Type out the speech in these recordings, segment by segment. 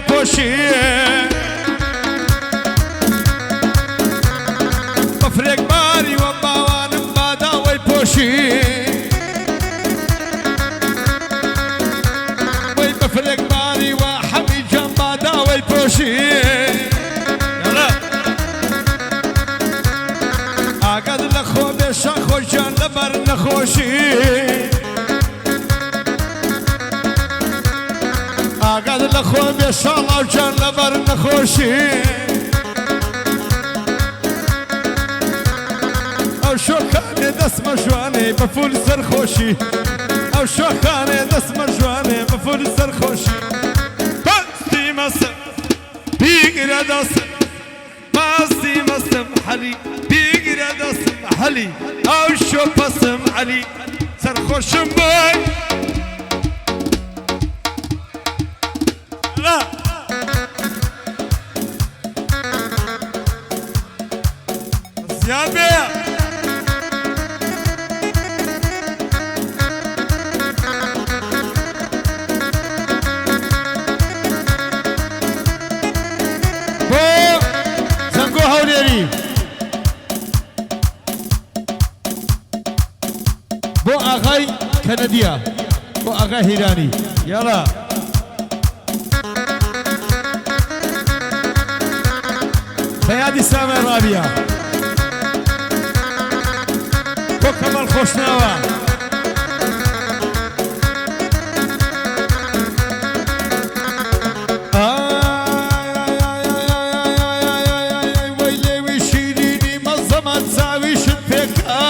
پۆشی بەفرێک باری وە باوانم باداوەی پۆشی وەی بەفرێک باری وە حەمی جان باداوەی پۆشی ئاگات لە خۆ بێشە خۆشیان لەبەر نەخۆشی ئاگات لە خۆ بێشەڵاو جان لەبەر نەخۆشی ئەو شۆکانێ دەستمە جوانێ بە فول سەرخۆشی ئەو شۆکانێ دەستمە جوانێ بە فول سەرخۆشی بەستی مەسم بیگرە دەستم بەستی مەسم حەلی بیگرە دەستم حەلی ئەو شۆ پەسم عەلی سەرخۆشم بۆی زیاد بێ بۆ زەنگۆ هەولێری بۆ ئاغای کەنەدیە بۆ ئاغای هیرانی یاڵا بەیادی سامێ ڕابیە بۆ کەمەڵ خۆشناوە وەی لێوی شیرینی مەزەمە چاویشت پێکا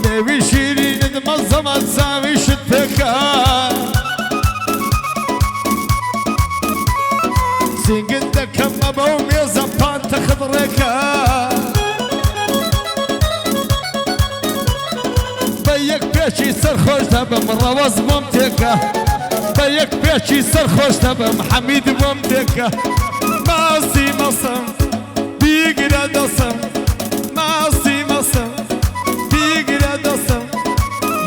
لێوی شیرینت مەزەمە چاویشت پێکا سینگت دەکەمە بەو مێزە پانتە خدڕێکە بە یەک پێچی سەرخۆش دەبم ڕەوەز بۆم تێکە بە یەک پێچی سەرخۆش دەبم حەمید بۆم تێکە ماسی مەسم بیگرە دەسم ماسی مەسم بیگرە دەسم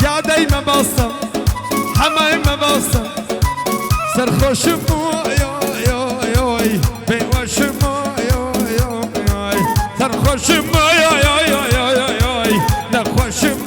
یادەی مەبەستم هەمای مەبەستم سەرخۆشم بوو بێوەشم سەرخۆشم نەخۆشم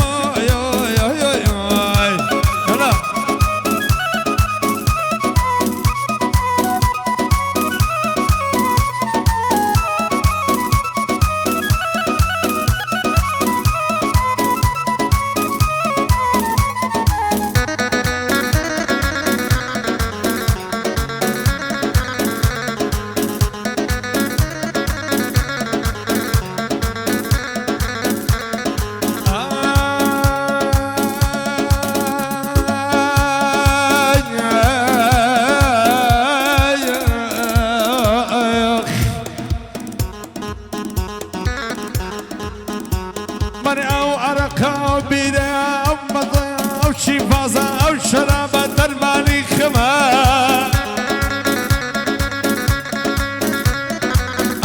من ئەو عەرەقە ئەو بیرە ئەو مەزە ئەو شیفازە ئەو شەرابە دەرمانی خەمە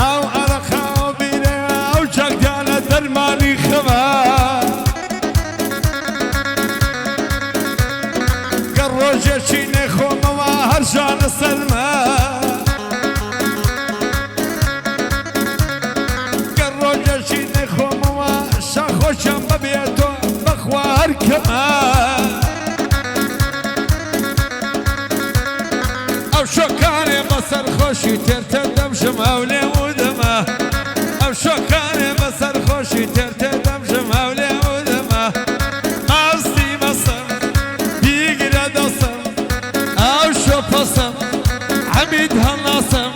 ئەو عەرەقە ئەو بیرە ئەو جەنگانە دەرمانی خەمە گەر ڕۆژێکی نێخۆمەوە هەر ژانە سەرمە گەر ڕۆژێکی نێخۆمەوە خۆشم ببێتۆ بەخوا هەر کەمە ئەو شۆکانێ بەسەر خۆشی تێرتە دەمشم هەولێ و دەمە ئەو شۆکانێ بەسەر خۆشی تێرتە دەمشم هەولێ و دەمە ئاستی مەسم بیگرە دەسم ئەو شۆ پەسم حەمید هەڵاسم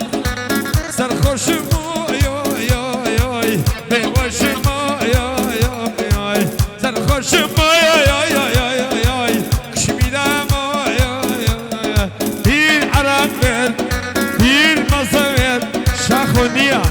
سەرخۆشم بێوەشم سەرخۆشم کشمیدام پیر عەرەق بێت پیر مەزە بێت شاخۆ نییە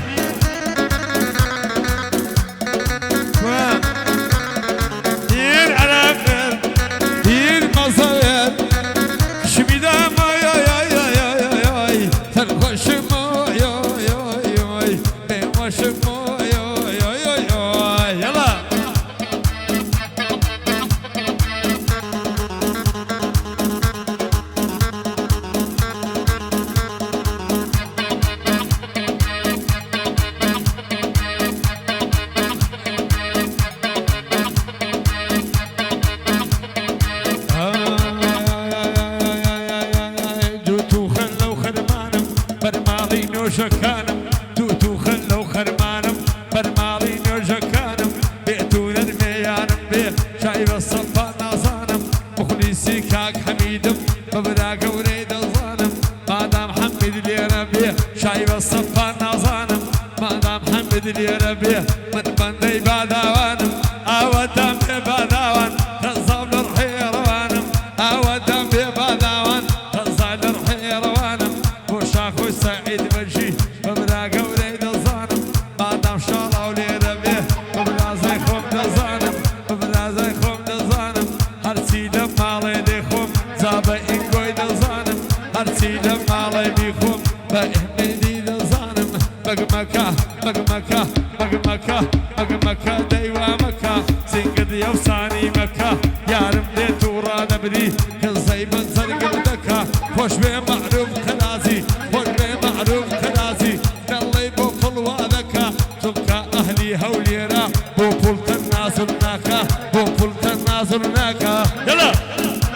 روجكانم بيتون الميانم بي شايب الصفا نازانم مخلصي كاك حميدم ببراك وريد الظانم مادام حمد لي ربي شايب الصفا نازانم مادام حمد لي ربي من بندي بادوانم اودم ببادوان تنصب للحيروانم اودم ببادوان تنصب للحيروانم وشاخو سعيد مجي ببراك وريد الظانم مادام شالو لي ربي ببرازي خوم دزانم ببرازي خوم دزانم هرسي لمالي دي خوم زابا انقوي دزانم هرسي لمالي دي خوم باهمدي دزانم مقمكا مقمكا مقمكا مقمكا ديوامكا سنقد يوساني مكا يارم دي تورا نبري كالزي بنزل قلدكا خوش بي معروف كنازي خوش بي معروف كنازي نالي بوفل وادكا تبكى اهلي هوليرا بوفل تنازلناكا بوفل تنازلناكا يلا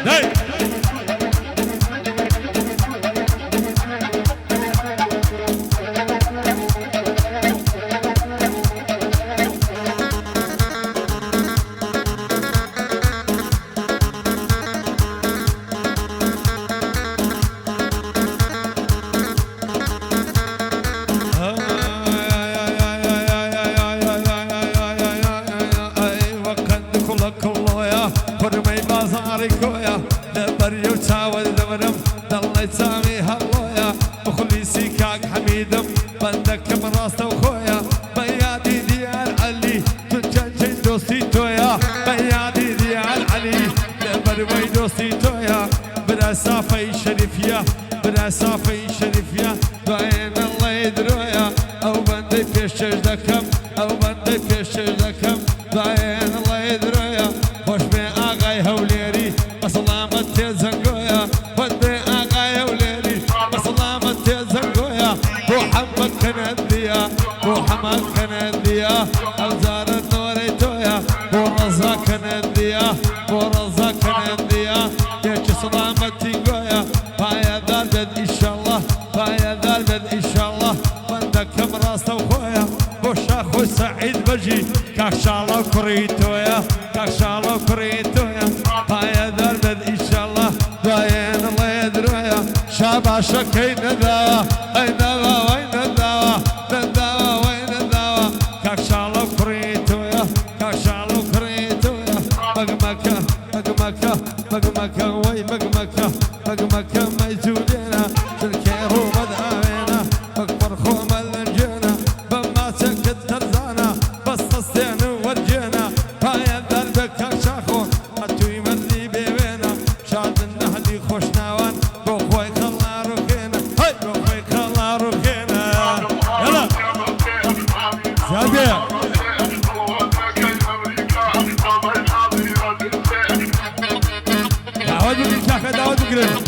هاي صافي شريفيا بلا صافي شريفيا بعين الله يدرويا او بندي فيش دكم او بندي فيش دكم بعين الله يدرويا خوش بي اغاي هوليري بسلامة تزنقويا بندي اغاي هوليري بسلامة تزنقويا محمد كنديا محمد كنديا اوزار النوري تويا ورزا كنديا ورزا كنديا يا سلامتي قويا بايا دردد ان شاء الله بايا دردد ان شاء الله بندك مراسته وخويا بوشاخو سعيد بجي كاك شالو كريتويا كاك شالو كريتويا بايا دردد ان شاء الله باين الله يدرويا شاباشا كي نداوا اي نداوا وين نداوا نداوا وين نداوا كاك شالو كريتويا كاك شالو كريتويا مقمكة مقمكة مقمكة وي مقمكة مقمكة ميزودينا شركيرو مدعوينا مقبر خوم الانجينا بما سكت ترزانا بس الصين ورجينا هاي دربك شاخو هاتوي مدلي بيبينا شاد النهلي خوش ناوان بوخوي خلا روخينا هاي بوخوي خلا روخينا يلا زادي دعوة بالكافة دعوة بالكافة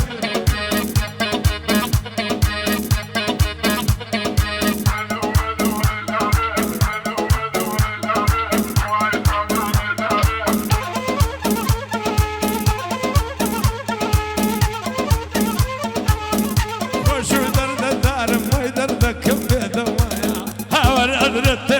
خوشو درد دارم وي دردك بدوايا هاور أدرت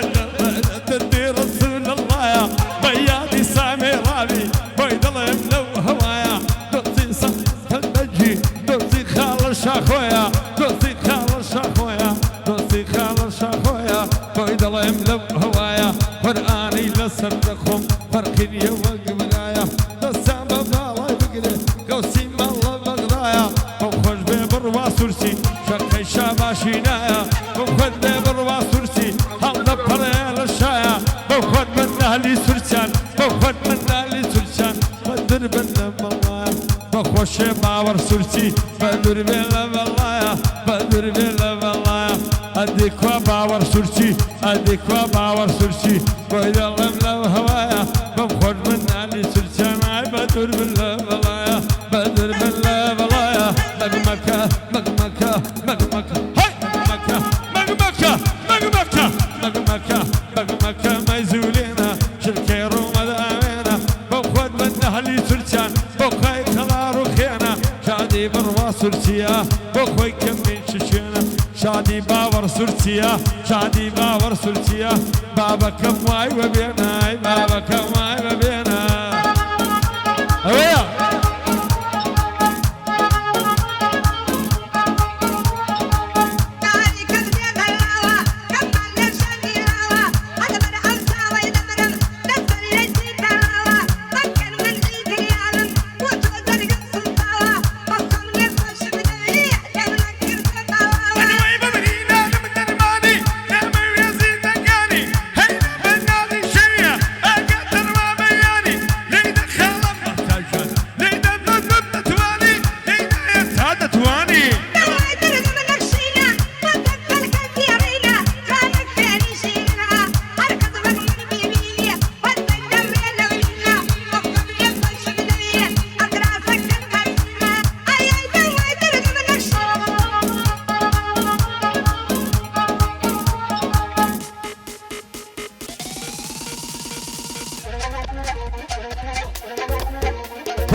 تدي رسول الله يا بيادي سامي رابي ويدلم لو هوايا دوتي صف المجي دوتي خال شاخويا دوتي خال شاخويا دوتي خال شاخويا ويدلم لو هوايا قرآني لسردخم فرقين يوق بنايا دسام ببالاي بقري قوسي مالا بغدايا وخوش ببروا سرسي شرقي شاباشينايا وخوش ببروا سرسي هل دبري للشايا وخوش من اهلي سرسان وخوش من اهلي سرسان بدر بنا بالله بخوش باور سرسي بدر بنا بالله بدر بنا بالله اديكوا باور سرسي اديكوا باور سرسي ويدلم لو هوايا بخوش من اهلي سرسان بدر بنا بالله بدر بنا بالله مقمكة مقمكة مقمكة هاي مقمكة مقمكة مقمكة مقمكة مقمكة ميزولينا شركيرو مدامينا بخوت من اهلي سرسان بخوي خلارو خينا شادي بروا سرسيا بخوي كمين ششينا شادي باور سرسيا شادي باور سرسيا بابا كم واي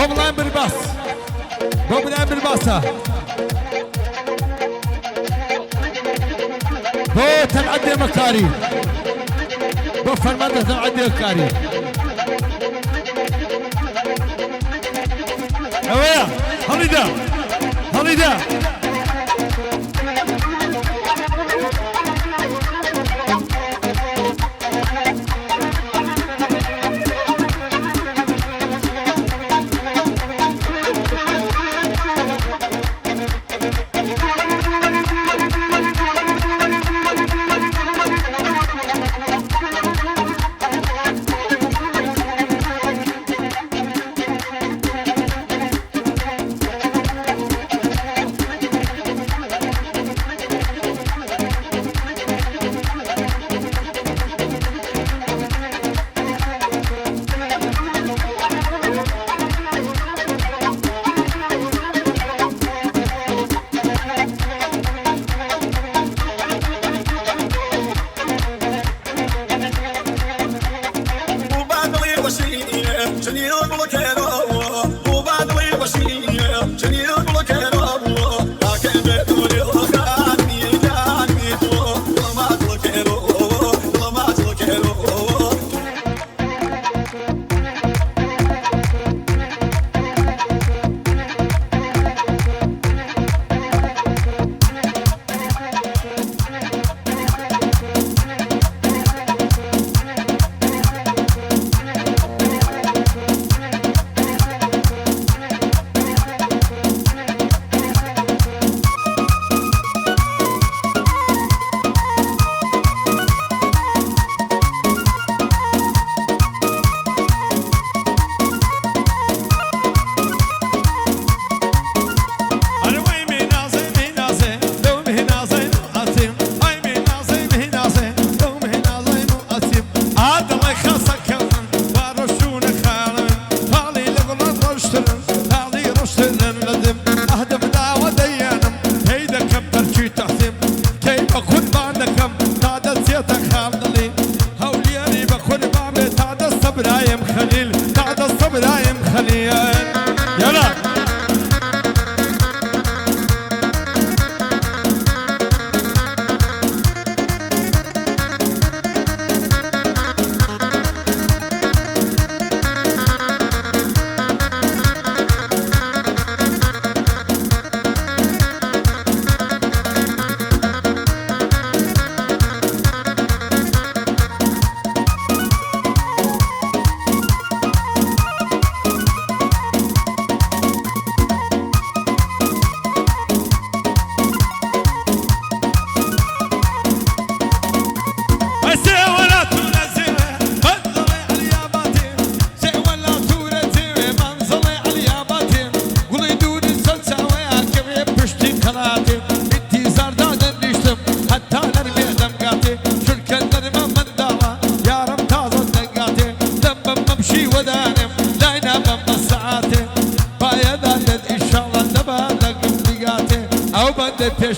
بابلان بالباس بابلان بالباسة بو تنعدي مكاري بو فرمانده تنعدي مكاري اويا هليدا هليدا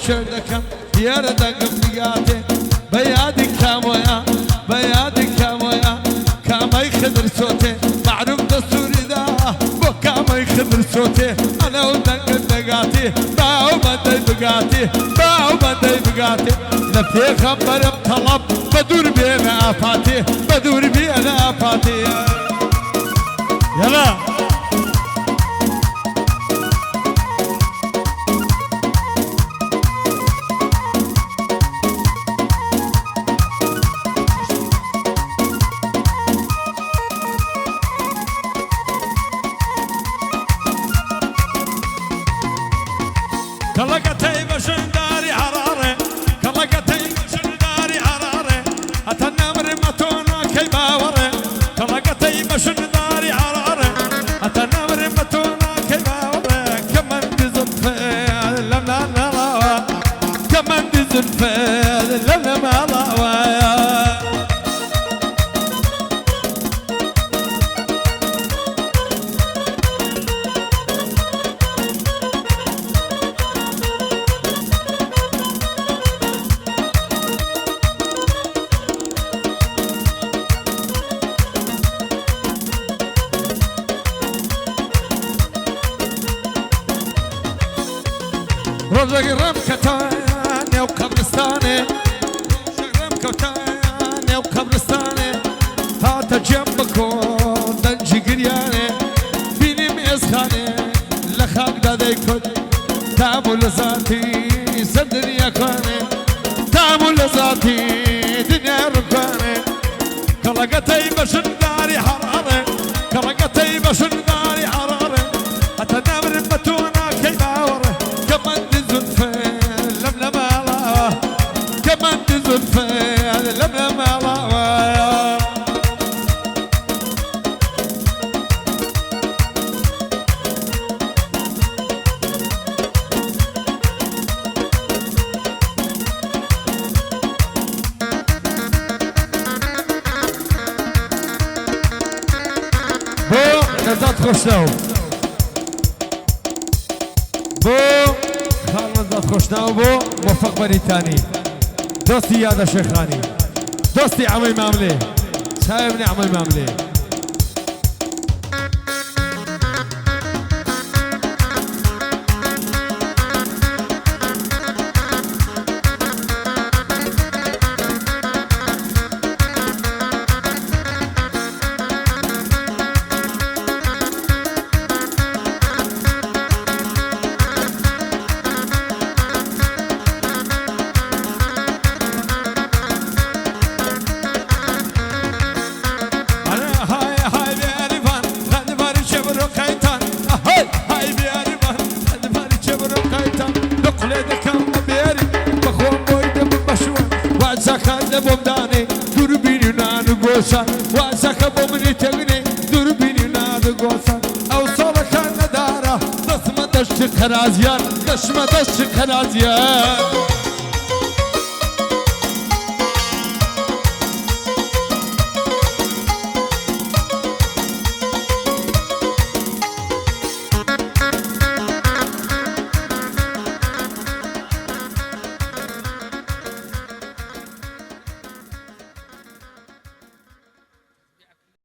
شردكم يردكم بياتي بيادي كامويا بيادي كامويا كامي خضر صوتي معروف دستوري دا بو كامي خضر صوتي انا ودنك دقاتي باو بدي بقاتي باو بدي بقاتي لفي خبر بطلب بدور بين افاتي بدور بين افاتي يلا كلقتي بشنداري حرارة كلقتي بشنداري حرارة أتنمر متونا كي باورة كلقتي بشنداري حرارة أتنمر متونا كي باورة كمان دزنفة لما نلاوا كمان دزنفة لما نلاوا ڕۆژێک ڕێم کەتە نێو قەبرستانێ ڕۆژێک ڕێم کەوتە نێو قەبرستانێ هاتە جێم بکۆ دەنجی گریانێ بینیم ئێزخانێ لە خاکدا دەیکوت تام و لە ذاتی سەر دنیاکانێ تام و لە ذاتی دنیا ڕووکانێ کەڵەگەتەی بەشنداری حەرارێ کەڵەگەتەی بەشنداری حەرارێ هەتە نامرم بە تۆ ناکەی باوەڕێ کەمەندی زولفێ لەم لە ماڵاوە کەمەندی زولفێ لەم لە ماڵاوە نزات خوشناو بو خال نزات خوشناو بو موفق بریتانی دوستی یاد شیخانی دوستی عمی معامله صاحب نے عمی معامله بومداني دوربيني نادو غوسا واسكا بومني تغني دوربيني نادو غوسا او صولك ندارة دسمة دشت خرازيان دشمة دشت خرازيان